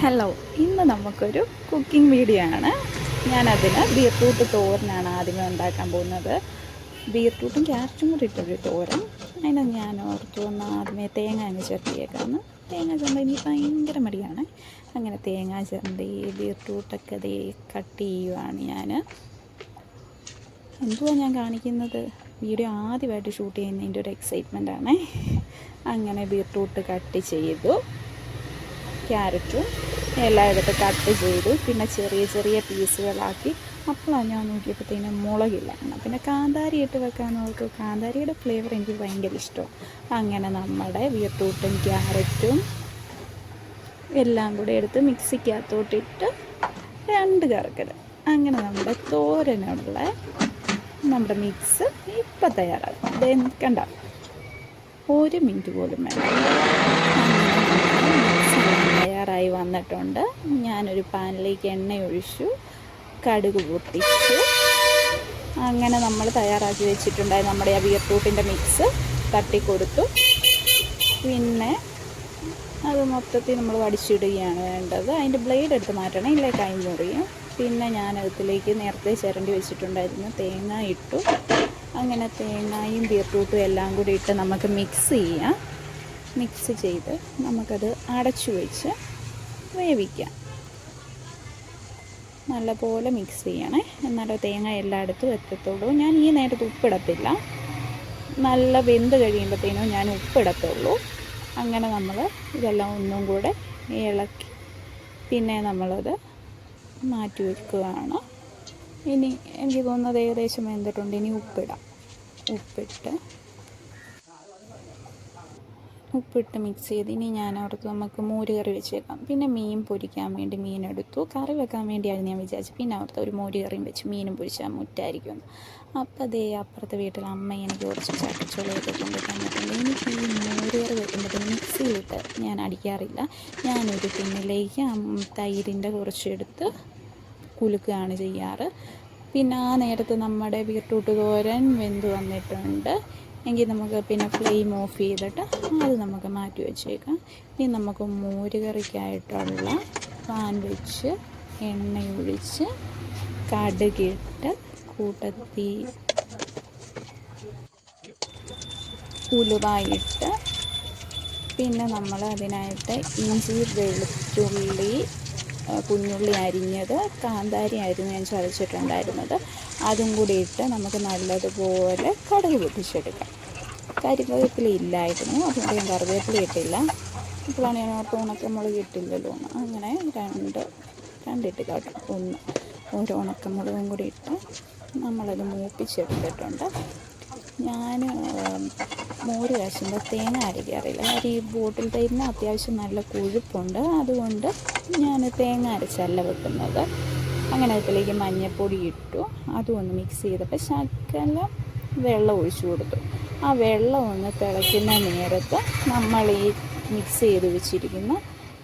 Hello, ഇന്ന് നമുക്കൊരു cooking video ആണ്. ഞാനതിന് ബീറ്റ്റൂട്ട് തോരനാണ് ആദ്യമേ ഉണ്ടാക്കാൻ പോകുന്നത്. ബീറ്റ്റൂട്ടും ക്യാരറ്റും കൂടി ഇട്ടൊരു തോരൻ. അതിന് ഞാൻ ഓർത്തു ഒന്ന് ആദ്യമേ തേങ്ങ അങ്ങ് ചിരണ്ടിയേക്കാമെന്ന്. തേങ്ങ ചിരണ്ട എനിക്ക് ഭയങ്കര മടിയാണ്. അങ്ങനെ തേങ്ങ ചിരണ്ടി ബീറ്റ്റൂട്ടൊക്കെ കട്ട് ചെയ്യുവാണ് ഞാൻ. എന്തുവാണ് ഞാൻ കാണിക്കുന്നത്? വീഡിയോ ആദ്യമായിട്ട് ഷൂട്ട് ചെയ്യുന്നതിൻ്റെ ഒരു എക്സൈറ്റ്മെൻറ്റാണ്. അങ്ങനെ ബീറ്റ്റൂട്ട് കട്ട് ചെയ്തു, ക്യാരറ്റും എല്ലാം എടുത്ത് കട്ട് ചെയ്തു. പിന്നെ ചെറിയ ചെറിയ പീസുകളാക്കി. അപ്പോഴാണ് ഞാൻ നോക്കിയപ്പോഴത്തേനും മുളകില്ല. പിന്നെ കാന്താരി ഇട്ട് വെക്കാൻ ഓർത്തു. കാന്താരിയുടെ ഫ്ലേവർ എനിക്ക് ഭയങ്കര ഇഷ്ടമാണ്. അങ്ങനെ നമ്മുടെ ബീറ്റ്റൂട്ടും ക്യാരറ്റും എല്ലാം കൂടെ എടുത്ത് മിക്സിക്കകത്തോട്ടിട്ട് 2 കറക്കൽ. അങ്ങനെ നമ്മുടെ തോരനുള്ള നമ്മുടെ മിക്സ് ഇപ്പം തയ്യാറാകും. കണ്ട, 1 മിനിറ്റ് പോലും വേണം. തയ്യാറായി വന്നിട്ടുണ്ട്. ഞാനൊരു പാനിലേക്ക് എണ്ണ ഒഴിച്ചു, കടുക് പൊട്ടിച്ചു. അങ്ങനെ നമ്മൾ തയ്യാറാക്കി വെച്ചിട്ടുണ്ടായി നമ്മുടെ ആ ബീറ്റ്റൂട്ടിൻ്റെ മിക്സ് തട്ടിക്കൊടുത്തു. പിന്നെ അത് മൊത്തത്തിൽ നമ്മൾ വടിച്ചിടുകയാണ് വേണ്ടത്. അതിൻ്റെ ബ്ലേഡ് എടുത്ത് മാറ്റണം, ഇല്ലേ കൈ മുറിയും. പിന്നെ ഞാനതിലേക്ക് നേരത്തെ ചിരണ്ടി വെച്ചിട്ടുണ്ടായിരുന്നു തേങ്ങ ഇട്ടു. അങ്ങനെ തേങ്ങയും ബീറ്റ്റൂട്ടും എല്ലാം കൂടി ഇട്ട് നമുക്ക് മിക്സ് ചെയ്യാം. മിക്സ് ചെയ്ത് നമുക്കത് അടച്ചു വെച്ച് വേവിക്കാം. നല്ലപോലെ മിക്സ് ചെയ്യണേ, എന്നാലേ തേങ്ങ എല്ലായിടത്തും എത്തത്തുള്ളൂ. ഞാൻ ഈ നേരത്ത് ഉപ്പിടത്തില്ല, നല്ല വെന്ത് കഴിയുമ്പോഴത്തേനും ഞാൻ ഉപ്പിടത്തുള്ളൂ. അങ്ങനെ നമ്മൾ ഇതെല്ലാം ഒന്നും കൂടെ ഇളക്കി പിന്നെ നമ്മളത് മാറ്റി വയ്ക്കുകയാണ്. ഇനി എനിക്ക് തോന്നുന്നത് ഏകദേശം വെന്തിട്ടുണ്ട്. ഇനി ഉപ്പിടാം. ഉപ്പിട്ട് മിക്സ് ചെയ്ത് ഇനി ഞാൻ ഓർത്ത് നമുക്ക് മോര് കറി വെച്ചേക്കാം. പിന്നെ മീൻ പൊരിക്കാൻ വേണ്ടി മീനെടുത്തു. കറി വെക്കാൻ വേണ്ടിയാണ് ഞാൻ വിചാരിച്ചു. പിന്നെ അവിടുത്തെ ഒരു മോര് കറിയും വെച്ച് മീനും പൊരിച്ചാൽ മുറ്റായിരിക്കും. അപ്പോൾ അപ്പുറത്തെ വീട്ടിൽ അമ്മ എനിക്ക് കുറച്ച് ചക്കച്ചുളയൊക്കെ കൊണ്ട് തന്നിട്ടുണ്ട്. എനിക്ക് ഈ മോര് കറി വെക്കുമ്പോഴത്തേന് മിക്സിയിലിട്ട് ഞാൻ അടിക്കാറില്ല. ഞാനൊരു ടിന്നിലേക്ക് തൈരിൻ്റെ കുറച്ചെടുത്ത് കുലുക്കുകയാണ് ചെയ്യാറ്. പിന്നെ ആ നേരത്ത് നമ്മുടെ ബീറ്റ്റൂട്ട് തോരൻ വെന്ത് വന്നിട്ടുണ്ട്. എങ്കിൽ നമുക്ക് പിന്നെ ഫ്ലെയിം ഓഫ് ചെയ്തിട്ട് അത് നമുക്ക് മാറ്റി വെച്ചേക്കാം. ഇനി നമുക്ക് മോര് കറിക്കായിട്ടുള്ള പാൻ വെച്ച് എണ്ണയൊഴിച്ച് കടുകിട്ട് കൂട്ടത്തി ഉലുവായിട്ട് പിന്നെ നമ്മൾ അതിനായിട്ട് ഇഞ്ചി, വെളുത്തുള്ളി, കുഞ്ഞുള്ളി അരിഞ്ഞത്, കാന്താരി ആയിരുന്നു ഞാൻ ചതച്ചിട്ടുണ്ടായിരുന്നത്, അതും കൂടി ഇട്ട് നമുക്ക് നല്ലതുപോലെ കടുക് പൊട്ടിച്ചെടുക്കാം. കരിവേപ്പില ഇല്ലായിരുന്നു, അതുകൊണ്ട് ഞാൻ കറിവേപ്പില ഇട്ടില്ല. ഇപ്പോഴാണ് ഞാൻ ഓർത്ത് ഉണക്കമുളക് ഇട്ടില്ലല്ലോ. അങ്ങനെ രണ്ടിട്ട് കേട്ടോ, ഓരോ ഉണക്കമുളകും കൂടി ഇട്ട് നമ്മളത് മൂപ്പിച്ചെടുത്തിട്ടുണ്ട്. ഞാൻ മോര് കാച്ചുമ്പോൾ തേങ്ങ അരയ്ക്കാറില്ല. കാര്യം ഈ ബോട്ടിൽ തൈരിന് അത്യാവശ്യം നല്ല കൊഴുപ്പുണ്ട്. അതുകൊണ്ട് ഞാൻ തേങ്ങ അരച്ചല്ല വെക്കുന്നത്. അങ്ങനെ അതിലേക്ക് മഞ്ഞൾപ്പൊടി ഇട്ടു. അതും ഒന്ന് മിക്സ് ചെയ്തപ്പോൾ ശകലം വെള്ളം ഒഴിച്ചു കൊടുത്തു. ആ വെള്ളം ഒന്ന് തിളയ്ക്കുന്ന നേരത്ത് നമ്മൾ ഈ മിക്സ് ചെയ്ത് വെച്ചിരിക്കുന്ന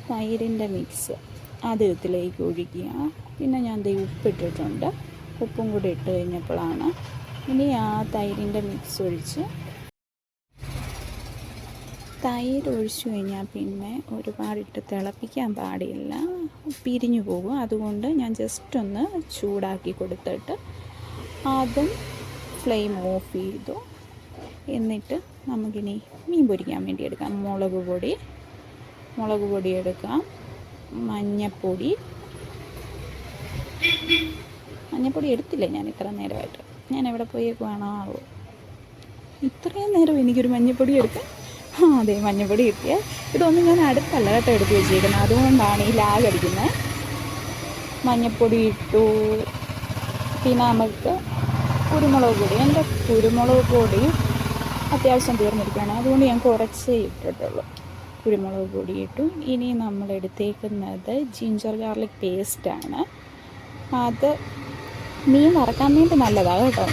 തൈരിൻ്റെ മിക്സ് അത് ഇതിലേക്ക് ഒഴിക്കുക. പിന്നെ ഞാൻ ഉപ്പിട്ടിട്ടുണ്ട്. ഉപ്പും കൂടി ഇട്ട് കഴിഞ്ഞപ്പോഴാണ് ഇനി ആ തൈരിൻ്റെ മിക്സ് ഒഴിച്ച് തൈര് ഒഴിച്ചു കഴിഞ്ഞാൽ പിന്നെ ഒരുപാടിട്ട് തിളപ്പിക്കാൻ പാടില്ല, പിരിഞ്ഞു പോകും. അതുകൊണ്ട് ഞാൻ ജസ്റ്റ് ഒന്ന് ചൂടാക്കി കൊടുത്തിട്ട് അതും ഫ്ലെയിം ഓഫ് ചെയ്തു. എന്നിട്ട് നമുക്കിനി മീൻ പൊരിക്കാൻ വേണ്ടി എടുക്കാം. മുളക് പൊടി എടുക്കാം. മഞ്ഞപ്പൊടി എടുത്തില്ല ഞാൻ ഇത്ര നേരമായിട്ട്. ഞാൻ എവിടെ പോയേക്കുവാണോ ആവോ, ഇത്രയും നേരം എനിക്കൊരു മഞ്ഞപ്പൊടി എടുക്കാം. അതെ, മഞ്ഞപ്പൊടി കിട്ടിയ ഇതൊന്നും ഞാൻ അടുത്തല്ല കേട്ടോ എടുത്ത് വെച്ചിരിക്കുന്നത്, അതുകൊണ്ടാണ് ഈ ലാഗ് അടിക്കുന്നത്. മഞ്ഞപ്പൊടി ഇട്ടു. പിന്നെ നമുക്ക് കുരുമുളക് പൊടി, എൻ്റെ കുരുമുളക് പൊടി അത്യാവശ്യം തീർന്നിരിക്കുകയാണ്, അതുകൊണ്ട് ഞാൻ കുറച്ചേ ഇട്ടിട്ടുള്ളൂ. കുരുമുളക് പൊടി ഇട്ടു. ഇനി നമ്മൾ എടുത്തേക്കുന്നത് ജിഞ്ചർ ഗാർലിക് പേസ്റ്റാണ്. അത് മീൻ വറക്കാൻ വേണ്ടി നല്ലതാണ് കേട്ടോ,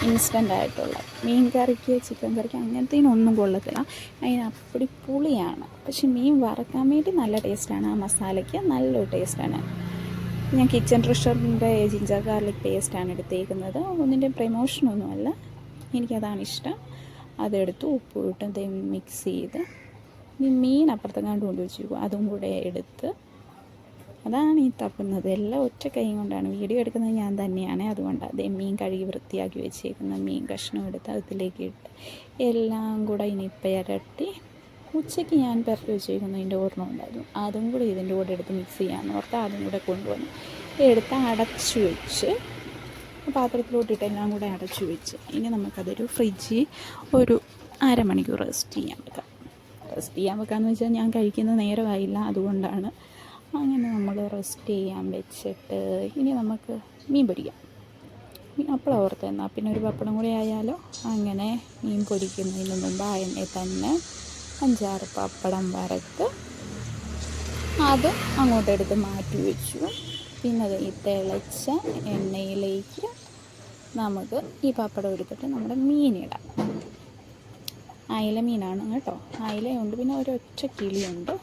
ഇൻസ്റ്റൻ്റ് ആയിട്ടുള്ള. മീൻ കറിക്ക്, ചിക്കൻ കറിക്ക് അങ്ങനത്തേനൊന്നും കൊള്ളത്തില്ല, അതിന് അപ്പടി പുളിയാണ്. പക്ഷെ മീൻ വറക്കാൻ വേണ്ടി നല്ല ടേസ്റ്റാണ്. ആ മസാലയ്ക്ക് നല്ലൊരു ടേസ്റ്റാണ്. ഞാൻ കിച്ചൺ ട്രഷറിൻ്റെ ജിഞ്ചർ ഗാർലിക് പേസ്റ്റാണ് എടുത്തേക്കുന്നത്. ഒന്നിൻ്റെ പ്രമോഷനൊന്നുമല്ല, എനിക്കതാണ് ഇഷ്ടം. അതെടുത്ത് ഉപ്പ് ഇട്ട് മിക്സ് ചെയ്ത് ഈ മീൻ അപ്പുറത്തെങ്ങാണ്ട് കൊണ്ട് വെച്ചിരിക്കും, അതും കൂടെ എടുത്ത് അതാണ് ഈ തപ്പുന്നത്. എല്ലാം ഒറ്റ കൈ കൊണ്ടാണ്. വീഡിയോ എടുക്കുന്നത് ഞാൻ തന്നെയാണ്. അതുകൊണ്ട് അതേ മീൻ കഴുകി വൃത്തിയാക്കി വെച്ചേക്കുന്ന മീൻ കഷ്ണം എടുത്ത് അതിലേക്ക് ഇട്ട് എല്ലാം കൂടെ ഇനി പുരട്ടി ഉച്ചയ്ക്ക് ഞാൻ പുരട്ടി വെച്ചേക്കുന്നതിൻ്റെ ഓർമ്മ ഉണ്ടായിരുന്നു. അതും കൂടി ഇതിൻ്റെ കൂടെ എടുത്ത് മിക്സ് ചെയ്യാമെന്ന് ഓർത്ത് അതും കൂടെ കൊണ്ടുവന്നു എടുത്ത് അടച്ചു വെച്ച് പാത്രത്തിലോട്ടിട്ട് എല്ലാം കൂടെ അടച്ചു വെച്ച് ഇനി നമുക്കതൊരു ഫ്രിഡ്ജിൽ ഒരു അരമണിക്കൂർ റെസ്റ്റ് ചെയ്യാൻ വെക്കാമെന്ന് വെച്ചാൽ ഞാൻ കഴിക്കുന്ന നേരമായില്ല, അതുകൊണ്ടാണ്. അങ്ങനെ നമ്മൾ റെസ്റ്റ് ചെയ്യാൻ വെച്ചിട്ട് ഇനി നമുക്ക് മീൻ പൊരിക്കാം. അപ്പോൾ ഓർത്ത് എന്നാൽ പിന്നെ ഒരു പപ്പടം കൂടി ആയാലോ. അങ്ങനെ മീൻ പൊരിക്കുന്നതിന് മുമ്പ് ആ എണ്ണയിൽ തന്നെ 5-6 പപ്പടം വറുത്ത് അത് അങ്ങോട്ടെടുത്ത് മാറ്റി വെച്ചു. പിന്നെ ഈ തിളച്ച എണ്ണയിലേക്ക് നമുക്ക് ഈ പപ്പടം എടുത്തിട്ട് നമ്മുടെ മീനിടാം. അയില മീനാണ് കേട്ടോ, അയിലയുണ്ട്, പിന്നെ ഒരൊറ്റ കിളിയുണ്ട്.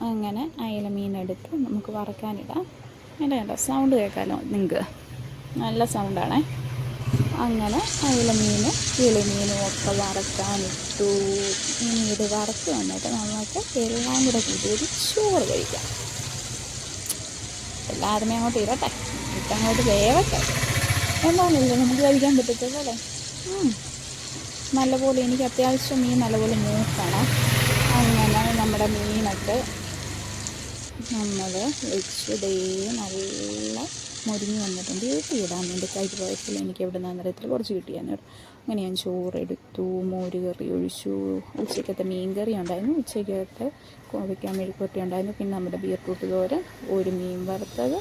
അങ്ങനെ അയില മീനെടുത്ത് നമുക്ക് വറക്കാനിടാം. കേട്ടോ, സൗണ്ട് കേൾക്കാമല്ലോ നിങ്ങൾക്ക്, നല്ല സൗണ്ടാണേ. അങ്ങനെ അയില മീനും കിളിമീനും ഒക്കെ വറക്കാനിട്ടു. ഇനി ഇത് വറുത്ത് വന്നിട്ട് നമുക്ക് എല്ലാം കൂടെ കൂട്ടി ഒരു ചോറ് കഴിക്കാം. എല്ലാവരുമേ അങ്ങോട്ട് ഇരട്ടെ, ഇട്ടങ്ങോട്ട് വേവട്ടെ, എന്താണല്ലോ നമുക്ക് കഴിക്കാൻ പറ്റത്തുള്ളൂ അല്ലേ. നല്ലപോലെ എനിക്ക് അത്യാവശ്യം മീൻ നല്ലപോലെ മൂക്കണം. അങ്ങനെ നമ്മുടെ മീനൊക്കെ നമ്മൾ വെച്ച് നല്ല മുരിഞ്ഞ് വന്നിട്ടുണ്ട്. ഇടാൻ വേണ്ടി കരിവേപ്പില എനിക്ക് എവിടെ നിന്നാന്ന് അറിയത്തില്ല, കുറച്ച് കിട്ടിയാൽ അങ്ങനെ ഞാൻ ചോറെടുത്തു, മോര് കറി ഒഴിച്ചു. ഉച്ചക്കത്തെ മീൻ കറി ഉണ്ടായിരുന്നു, ഉച്ചക്കത്തെ കോവയ്ക്ക മെഴുക്കുവരട്ടി ഉണ്ടായിരുന്നു, പിന്നെ നമ്മുടെ ബീറ്റ്റൂട്ട് തോരൻ, ഒരു മീൻ വറുത്തത്,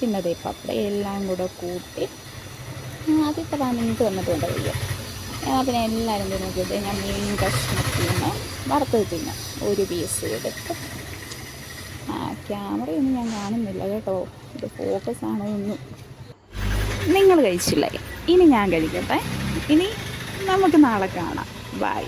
പിന്നെ അതേ പപ്പടം എല്ലാം കൂടെ കൂട്ടി ആദ്യത്തെ നിങ്ങൾക്ക് വന്നിട്ടുണ്ട് കഴിയും. പിന്നെ എല്ലാവരും തിന്നത് ഞാൻ മീൻ കഷ്ണത്തിൽ നിന്ന് വറുത്തത് തിന്നാം ഒരു പീസ് എടുത്ത്. ക്യാമറയൊന്നും ഞാൻ കാണുന്നില്ല കേട്ടോ, ഇത് ഫോക്കസ് ആണോ ഒന്നും. നിങ്ങൾ കഴിച്ചില്ലേ, ഇനി ഞാൻ കഴിക്കട്ടെ. ഇനി നമുക്ക് നാളെ കാണാം. ബൈ.